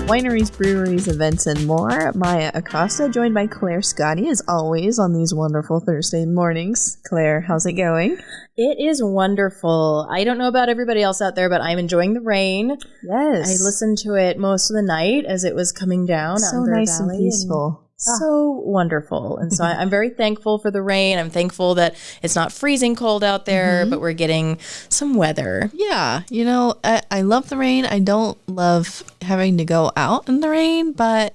wineries, breweries, events, and more. Maya Acosta, joined by Claire Scotti, as always, on these wonderful Thursday mornings. Claire, how's it going? It is wonderful. I don't know about everybody else out there, but I'm enjoying the rain. Yes. I listened to it most of the night as it was coming down. So nice and peaceful. So wonderful. And so I'm very thankful for the rain. I'm thankful that it's not freezing cold out there, but we're getting some weather. Yeah. You know, I love the rain. I don't love having to go out in the rain, but,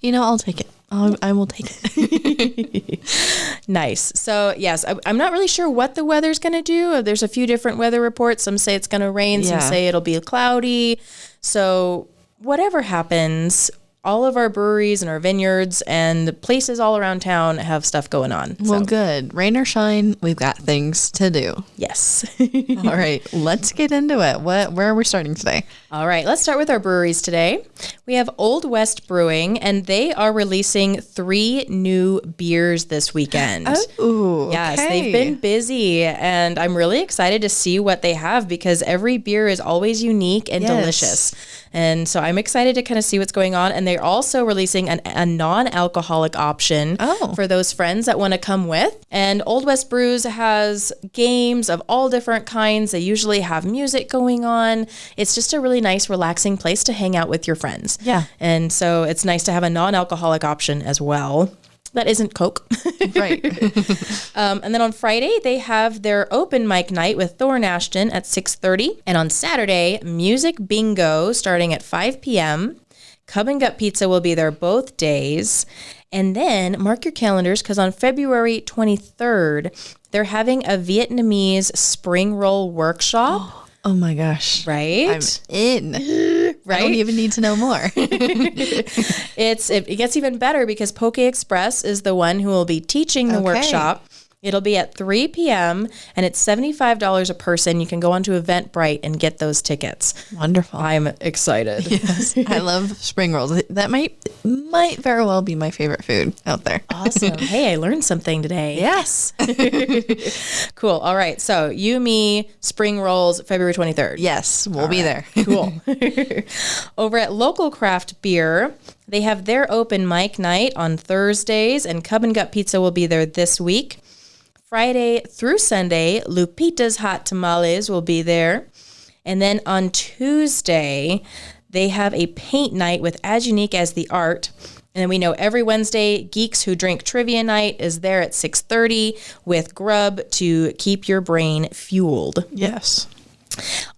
you know, I'll take it. I will take it. Nice. So, yes, I'm not really sure what the weather's going to do. There's a few different weather reports. Some say it's going to rain. Some say it'll be cloudy. So whatever happens, all of our breweries and our vineyards and places all around town have stuff going on. Well, good. Rain or shine, we've got things to do. Yes. All right, let's get into it. Where are we starting today? All right, let's start with our breweries today. We have Old West Brewing, and they are releasing 3 new beers this weekend. Oh, yes, they've been busy, and I'm really excited to see what they have because every beer is always unique and delicious. And so I'm excited to kind of see what's going on. And they're also releasing a non-alcoholic option for those friends that want to come with. And Old West Brews has games of all different kinds. They usually have music going on. It's just a really nice, relaxing place to hang out with your friends. Yeah. And so it's nice to have a non-alcoholic option as well. That isn't Coke. Right. And then on Friday, they have their open mic night with Thorn Ashton at 6:30. And on Saturday, music bingo starting at 5 p.m. Cub and Gut Pizza will be there both days. And then mark your calendars because on February 23rd, they're having a Vietnamese spring roll workshop. Oh my gosh. Right? I'm in. Right? I don't even need to know more. It gets even better because Poke Express is the one who will be teaching the workshop. It'll be at 3 p.m. and it's $75 a person. You can go onto Eventbrite and get those tickets. Wonderful. I'm excited. Yes, I love spring rolls. That might very well be my favorite food out there. Awesome. Hey, I learned something today. Yes. Cool. All right. So you, me, spring rolls, February 23rd. Yes, we'll be there. Cool. Over at Local Craft Beer, they have their open mic night on Thursdays, and Cub and Gut Pizza will be there this week. Friday through Sunday, Lupita's Hot Tamales will be there. And then on Tuesday, they have a paint night with As Unique as the Art. And then we know every Wednesday, Geeks Who Drink Trivia Night is there at 6:30 with grub to keep your brain fueled. Yes.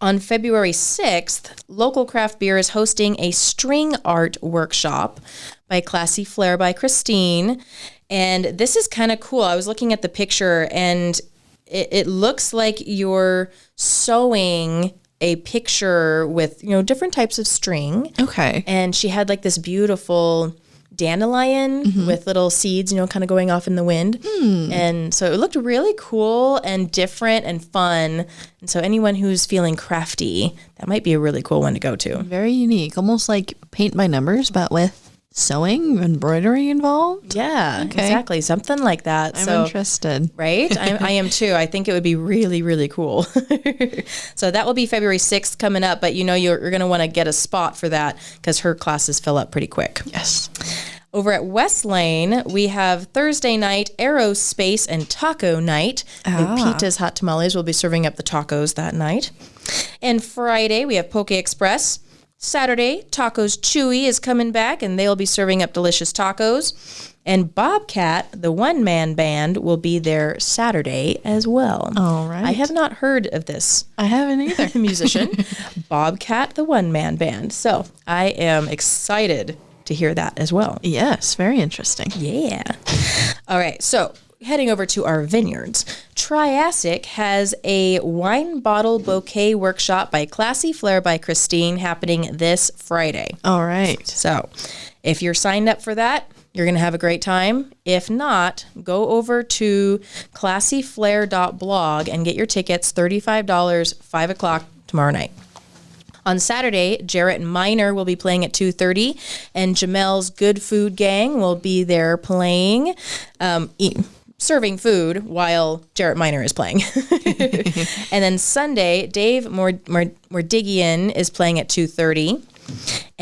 On February 6th, Local Craft Beer is hosting a string art workshop by Classy Flair by Christine. And this is kind of cool. I was looking at the picture and it looks like you're sewing a picture with, different types of string. Okay. And she had like this beautiful dandelion with little seeds, kind of going off in the wind. And so it looked really cool and different and fun. And so anyone who's feeling crafty, that might be a really cool one to go to. Very unique. Almost like paint by numbers, but with sewing, embroidery involved? Yeah, exactly. Something like that. I'm interested. Right? I am too. I think it would be really, really cool. So that will be February 6th coming up, but you're going to want to get a spot for that because her classes fill up pretty quick. Yes. Over at West Lane, we have Thursday night Aerospace and Taco Night. Lupita's Hot Tamales will be serving up the tacos that night. And Friday, we have Poke Express. Saturday, Tacos Chewy is coming back, and they'll be serving up delicious tacos. And Bobcat, the one-man band, will be there Saturday as well. All right. I have not heard of this. I haven't either. Musician. Bobcat, the one-man band. So I am excited to hear that as well. Yes, very interesting. Yeah. All right, so heading over to our vineyards. Triassic has a wine bottle bouquet workshop by Classy Flair by Christine happening this Friday. All right. So if you're signed up for that, you're going to have a great time. If not, go over to classyflair.blog and get your tickets, $35, 5 o'clock tomorrow night. On Saturday, Jarrett Minor will be playing at 2:30, and Jamel's Good Food Gang will be there playing, serving food while Jarrett Minor is playing. And then Sunday, Dave Mordigian is playing at 2:30.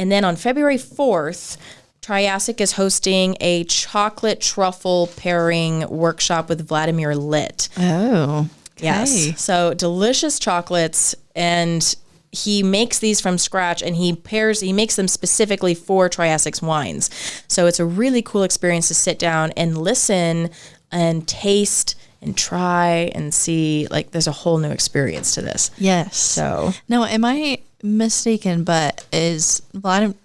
And then on February 4th, Triassic is hosting a chocolate truffle pairing workshop with Vladimir Litt. Oh, okay. Yes. So delicious chocolates, and he makes these from scratch, and he makes them specifically for Triassic's wines. So it's a really cool experience to sit down and listen and taste and try and see. Like, there's a whole new experience to this. Yes. So now, am I mistaken? But is Vladimir?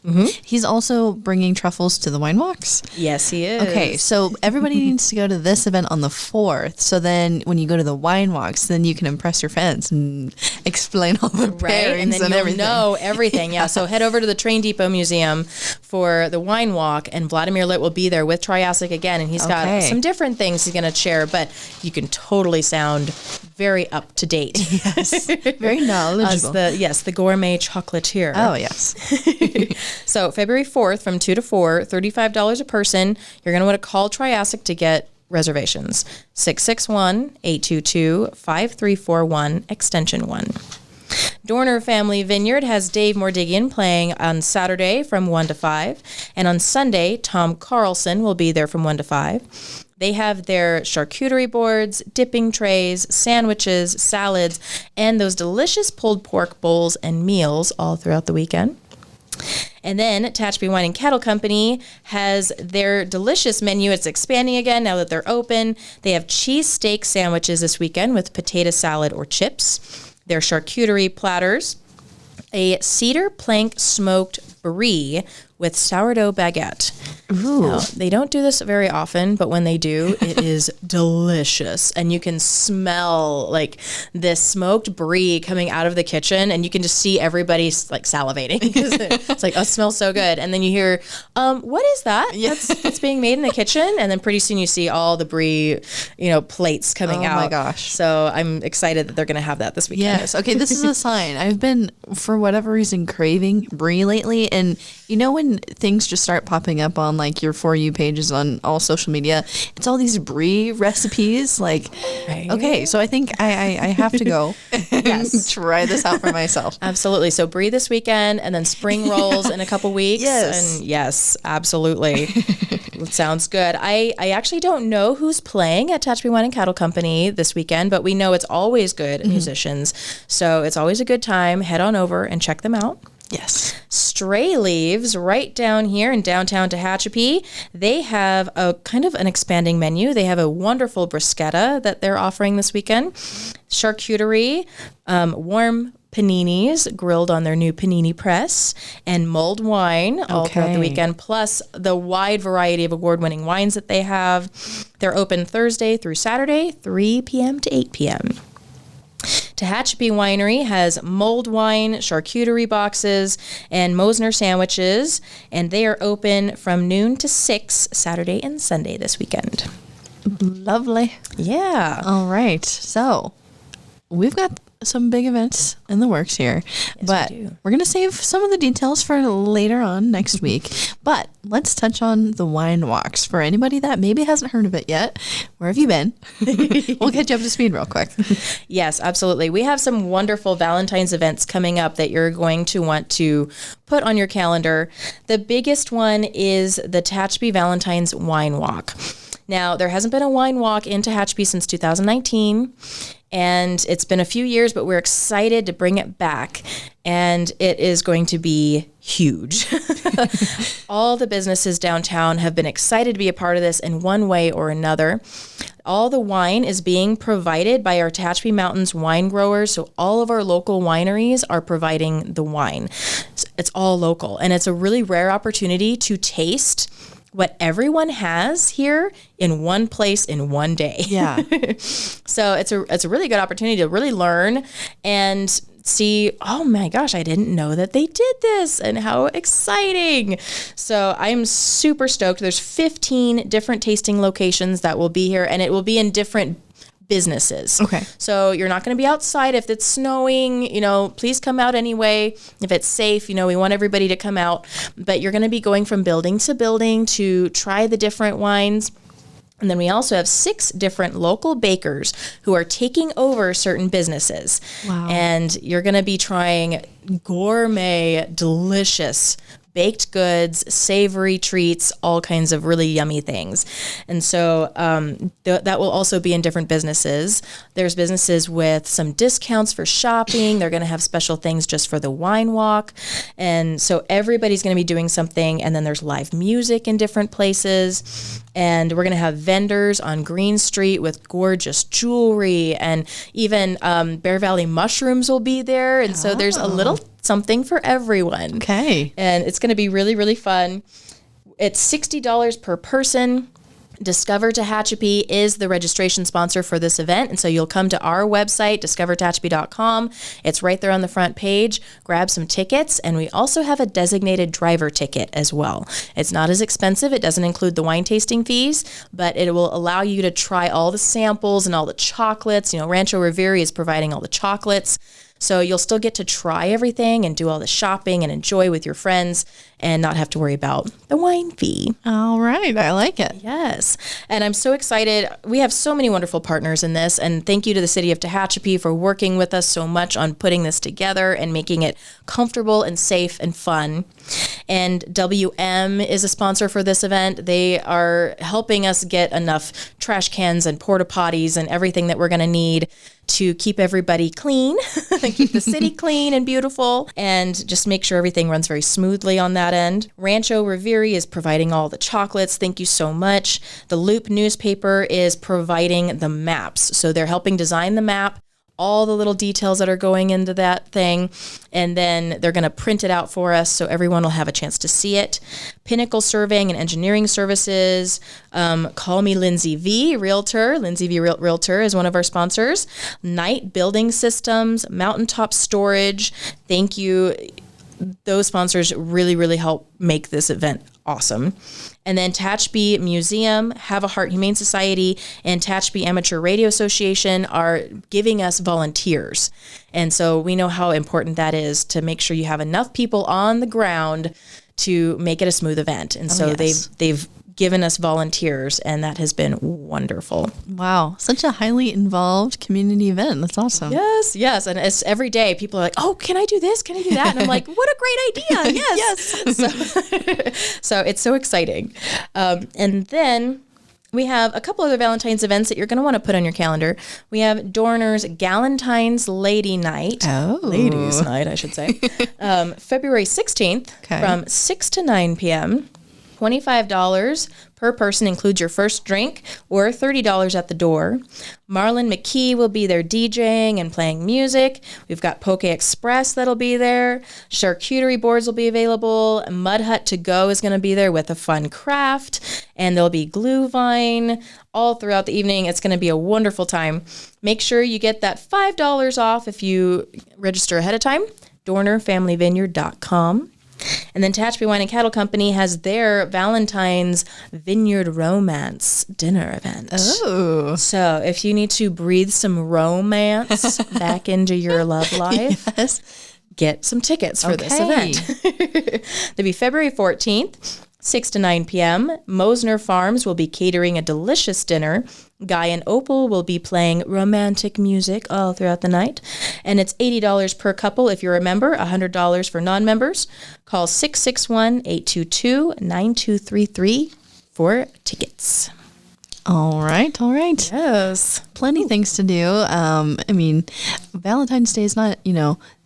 Mm-hmm. He's also bringing truffles to the wine walks? yes, he is. Okay, so everybody needs to go to this event on the 4th. So then when you go to the wine walks, then you can impress your fans and explain all the Right, pairings and then you'll everything. know everything. Yeah, so head over to the Train Depot Museum for the wine walk, and Vladimir Litt will be there with Triassic again, and he's got Okay. some different things he's going to share, but you can totally sound very up to date. Yes, very As knowledgeable. the gourmet chocolatier. Oh, yes. So February 4th from 2 to 4, $35 a person. You're going to want to call Triassic to get reservations. 661-822-5341, extension 1. Dorner Family Vineyard has Dave Mordigian playing on Saturday from 1 to 5. And on Sunday, Tom Carlson will be there from 1 to 5. They have their charcuterie boards, dipping trays, sandwiches, salads, and those delicious pulled pork bowls and meals all throughout the weekend. And then Tehachapi Wine and Cattle Company has their delicious menu. It's expanding again now that they're open. They have cheese steak sandwiches this weekend with potato salad or chips. Their charcuterie platters, a cedar plank smoked brie with sourdough baguette. Ooh. Now, they don't do this very often, but when they do, it is delicious. And you can smell like this smoked brie coming out of the kitchen, and you can just see everybody like salivating. It's like, oh, it smells so good. And then you hear, what is that? That's being made in the kitchen. And then pretty soon you see all the brie, plates coming out. Oh my gosh. So I'm excited that they're going to have that this weekend. Yes. Okay, this is a sign. I've been, for whatever reason, craving brie lately. And when things just start popping up on like your For You pages on all social media, it's all these brie recipes. Like, Right. okay, so I think I have to go and Yes. try this out for myself. Absolutely. So brie this weekend, and then spring rolls in a couple weeks. Yes. And yes, absolutely. It sounds good. I actually don't know who's playing at Tehachapi Wine and Cattle Company this weekend, but we know it's always good musicians. So it's always a good time. Head on over and check them out. Yes. Stray Leaves, right down here in downtown Tehachapi, they have a kind of an expanding menu. They have a wonderful bruschetta that they're offering this weekend, charcuterie, warm paninis grilled on their new panini press, and mulled wine all throughout the Okay. weekend, plus the wide variety of award-winning wines that they have. They're open Thursday through Saturday, 3 p.m. to 8 p.m. Tehachapi Winery has mulled wine, charcuterie boxes, and Mosner sandwiches, and they are open from noon to 6 Saturday and Sunday this weekend. Lovely. Yeah. All right. So we've got some big events in the works here, but we do. we're going to save some of the details for later on next week. But let's touch on the wine walks for anybody that maybe hasn't heard of it yet. Where have you been? We'll get you up to speed real quick. Yes, absolutely. We have some wonderful Valentine's events coming up that you're going to want to put on your calendar. The biggest one is the Tehachapi Valentine's Wine Walk. Now, there hasn't been a wine walk in Tehachapi since 2019, and it's been a few years, but we're excited to bring it back, and it is going to be huge. All the businesses downtown have been excited to be a part of this in one way or another. All the wine is being provided by our Tehachapi Mountains wine growers, so all of our local wineries are providing the wine. It's all local, and it's a really rare opportunity to taste what everyone has here in one place in one day. Yeah. So it's a really good opportunity to really learn and see, oh my gosh, I didn't know that they did this, and how exciting. So I'm super stoked. There's 15 different tasting locations that will be here, and it will be in different businesses. Okay. So you're not going to be outside if it's snowing, please come out anyway. If it's safe, we want everybody to come out, but you're going to be going from building to building to try the different wines. And then we also have 6 different local bakers who are taking over certain businesses. Wow. And you're going to be trying gourmet, delicious baked goods, savory treats, all kinds of really yummy things. And so that will also be in different businesses. There's businesses with some discounts for shopping. They're going to have special things just for the wine walk. And so everybody's going to be doing something. And then there's live music in different places. And we're going to have vendors on Green Street with gorgeous jewelry. And even Bear Valley mushrooms will be there. And so there's a little something for everyone. Okay. And it's going to be really, really fun. It's $60 per person. Discover Tehachapi is the registration sponsor for this event. And so you'll come to our website, discovertehachapi.com. It's right there on the front page. Grab some tickets. And we also have a designated driver ticket as well. It's not as expensive. It doesn't include the wine tasting fees, but it will allow you to try all the samples and all the chocolates. You know, Rancho Riveri is providing all the chocolates. So you'll still get to try everything and do all the shopping and enjoy with your friends and not have to worry about the wine fee. All right. I like it. Yes. And I'm so excited. We have so many wonderful partners in this. And thank you to the city of Tehachapi for working with us so much on putting this together and making it comfortable and safe and fun. And WM is a sponsor for this event. They are helping us get enough trash cans and porta potties and everything that we're going to need to keep everybody clean, keep the city clean and beautiful, and just make sure everything runs very smoothly on that end. Rancho Riveri is providing all the chocolates. Thank you so much. The Loop newspaper is providing the maps. So they're helping design the map, all the little details that are going into that thing, and then they're going to print it out for us so everyone will have a chance to see it. Pinnacle Surveying and Engineering Services, Call Me Lindsay V, Realtor. Lindsay V Realtor is one of our sponsors. Knight Building Systems, Mountaintop Storage. Thank you. Those sponsors really, really help make this event awesome. And then Tehachapi Museum, Have a Heart Humane Society, and Tehachapi Amateur Radio Association are giving us volunteers. And so we know how important that is to make sure you have enough people on the ground to make it a smooth event. And so they've given us volunteers, and that has been wonderful. Wow. Such a highly involved community event. That's awesome. Yes. And it's every day people are like, oh, can I do this? Can I do that? And I'm like, what a great idea. Yes. So it's so exciting. And then we have a couple other Valentine's events that you're going to want to put on your calendar. We have Dorner's Galentine's Lady Night. Oh. Ladies Night, I should say. February 16th from 6 to 9 p.m. $25 per person includes your first drink, or $30 at the door. Marlon McKee will be there DJing and playing music. We've got Poke Express that'll be there. Charcuterie boards will be available. Mud Hut to go is going to be there with a fun craft. And there'll be glue vine all throughout the evening. It's going to be a wonderful time. Make sure you get that $5 off if you register ahead of time. DornerFamilyVineyard.com. And then Tehachapi Wine and Cattle Company has their Valentine's Vineyard Romance dinner event. Oh. So if you need to breathe some romance back into your love life, get some tickets for this event. They'll be February 14th, 6 to 9 p.m. Mosner Farms will be catering a delicious dinner. Guy and Opal will be playing romantic music all throughout the night. And it's $80 per couple if you're a member, $100 for non-members. Call 661-822-9233 for tickets. All right. Yes. Plenty things to do. I mean, Valentine's Day is not,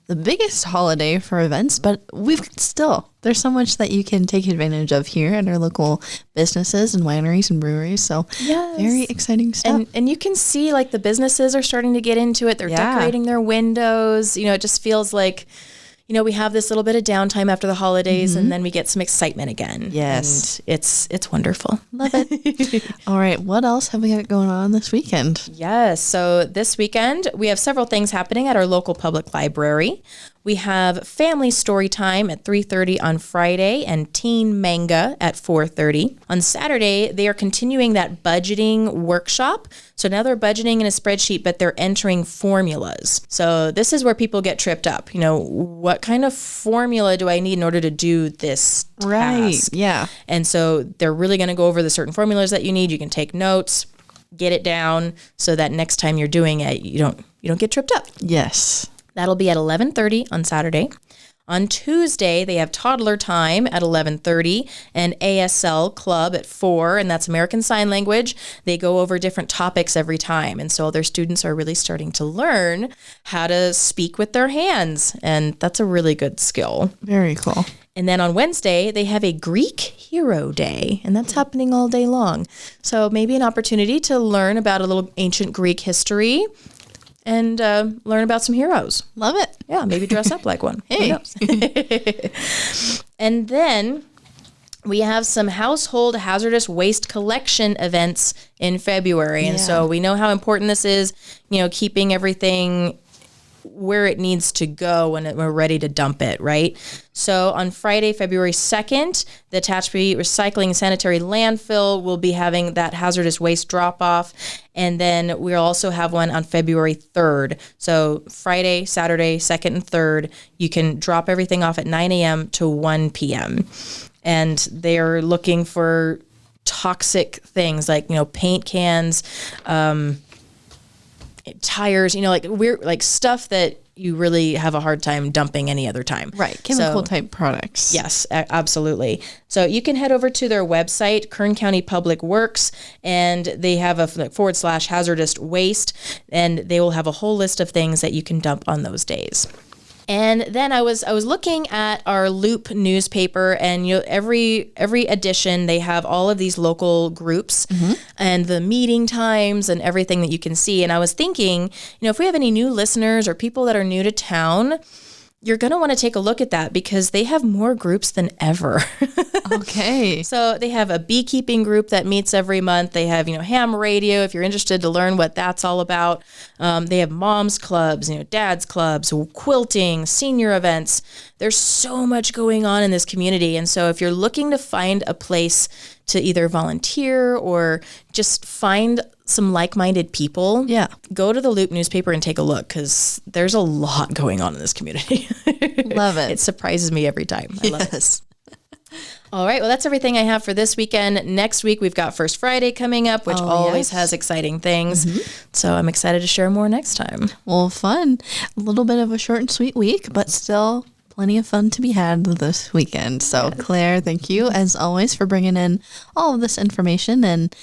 the biggest holiday for events, but there's so much that you can take advantage of here at our local businesses and wineries and breweries. So very exciting stuff. And you can see like the businesses are starting to get into it. They're decorating their windows. It just feels like, we have this little bit of downtime after the holidays, and then we get some excitement again. Yes. And it's wonderful. Love it. All right. What else have we got going on this weekend? Yes. So this weekend, we have several things happening at our local public library. We have family story time at 3:30 on Friday and teen manga at 4:30. On Saturday, they are continuing that budgeting workshop. So now they're budgeting in a spreadsheet, but they're entering formulas. So this is where people get tripped up. You know, what kind of formula do I need in order to do this task? Yeah. And so they're really going to go over the certain formulas that you need. You can take notes, get it down so that next time you're doing it, you don't get tripped up. Yes. That'll be at 11:30 on Saturday. On Tuesday, they have toddler time at 11:30 and ASL club at 4, and that's American Sign Language. They go over different topics every time, and so their students are really starting to learn how to speak with their hands, and that's a really good skill. Very cool. And then on Wednesday, they have a Greek Hero Day, and that's happening all day long. So maybe an opportunity to learn about a little ancient Greek history and learn about some heroes. Love it. Yeah, maybe dress up like one. Hey. Who knows? And then we have some household hazardous waste collection events in February. And so we know how important this is, keeping everything where it needs to go when we're ready to dump it, right? So on Friday, February 2nd, the Tehachapi Recycling and Sanitary Landfill will be having that hazardous waste drop-off. And then we'll also have one on February 3rd. So Friday, Saturday, 2nd and 3rd, you can drop everything off at 9 a.m. to 1 p.m. And they're looking for toxic things like, paint cans, tires, like stuff that you really have a hard time dumping any other time. Right. Chemical type products. Yes, absolutely. So you can head over to their website, Kern County Public Works, and they have a / hazardous waste, and they will have a whole list of things that you can dump on those days. And then I was looking at our Loop newspaper, and every edition they have all of these local groups and the meeting times and everything that you can see. And I was thinking, if we have any new listeners or people that are new to town, you're going to want to take a look at that because they have more groups than ever. Okay. So they have a beekeeping group that meets every month. They have, ham radio if you're interested to learn what that's all about. They have moms clubs, dads clubs, quilting, senior events. There's so much going on in this community. And so if you're looking to find a place to either volunteer or just find some like-minded people, go to the Loop newspaper and take a look because there's a lot going on in this community. Love it. It surprises me every time. I love it. All right. Well, that's everything I have for this weekend. Next week, we've got First Friday coming up, which always has exciting things. So I'm excited to share more next time. Well, fun. A little bit of a short and sweet week, but still plenty of fun to be had this weekend. So Claire, thank you as always for bringing in all of this information and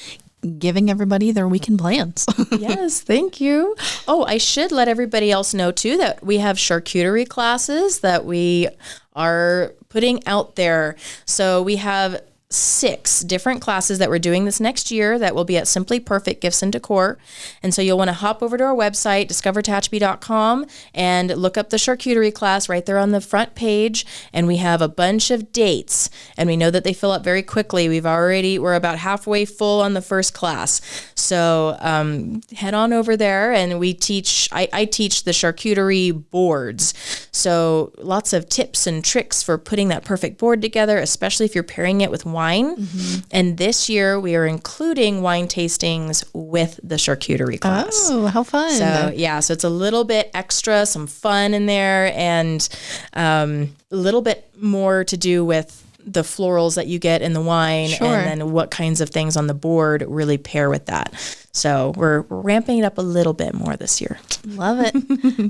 giving everybody their weekend plans. Yes, thank you. Oh, I should let everybody else know too that we have charcuterie classes that we are putting out there. So we have 6 different classes that we're doing this next year that will be at Simply Perfect Gifts and Decor. And so you'll want to hop over to our website, discovertehachapi.com, and look up the charcuterie class right there on the front page. And we have a bunch of dates, and we know that they fill up very quickly. We're about halfway full on the first class. So head on over there, and I teach the charcuterie boards. So lots of tips and tricks for putting that perfect board together, especially if you're pairing it with wine. And this year we are including wine tastings with the charcuterie class. Oh, how fun. So so it's a little bit extra, some fun in there, and a little bit more to do with the florals that you get in the wine and then what kinds of things on the board really pair with that. So we're ramping it up a little bit more this year. Love it.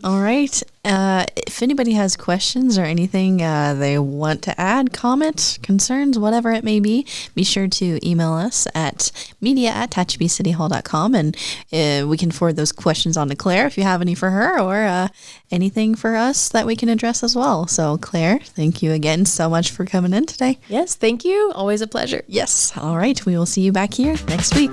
All right. If anybody has questions or anything they want to add, comments, concerns, whatever it may be sure to email us at media@tehachapicityhall.com, and we can forward those questions on to Claire if you have any for her or anything for us that we can address as well. So Claire, thank you again so much for coming in today. Yes, thank you. Always a pleasure. Yes. All right. We will see you back here next week.